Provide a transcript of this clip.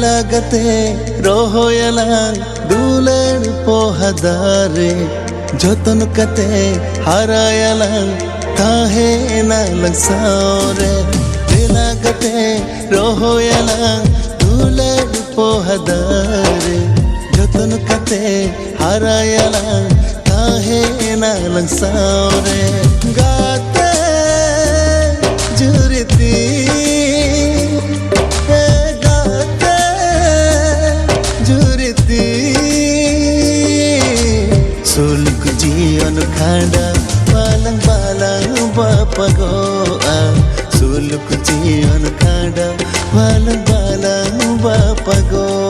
लागते रोहोयला दूलेड़ पोहदारे जतन कते हरायला काहे ना लंसारे लागते रोहोयला दूलेड़ पोहदारे जतन कते हरायला काहे ना लंसारे गाते जुरती गाते जुरती सुलक जीवन खाड़ा बाlang balang bapagoa suluk जीवन खाड़ा बाlang balang bapagoa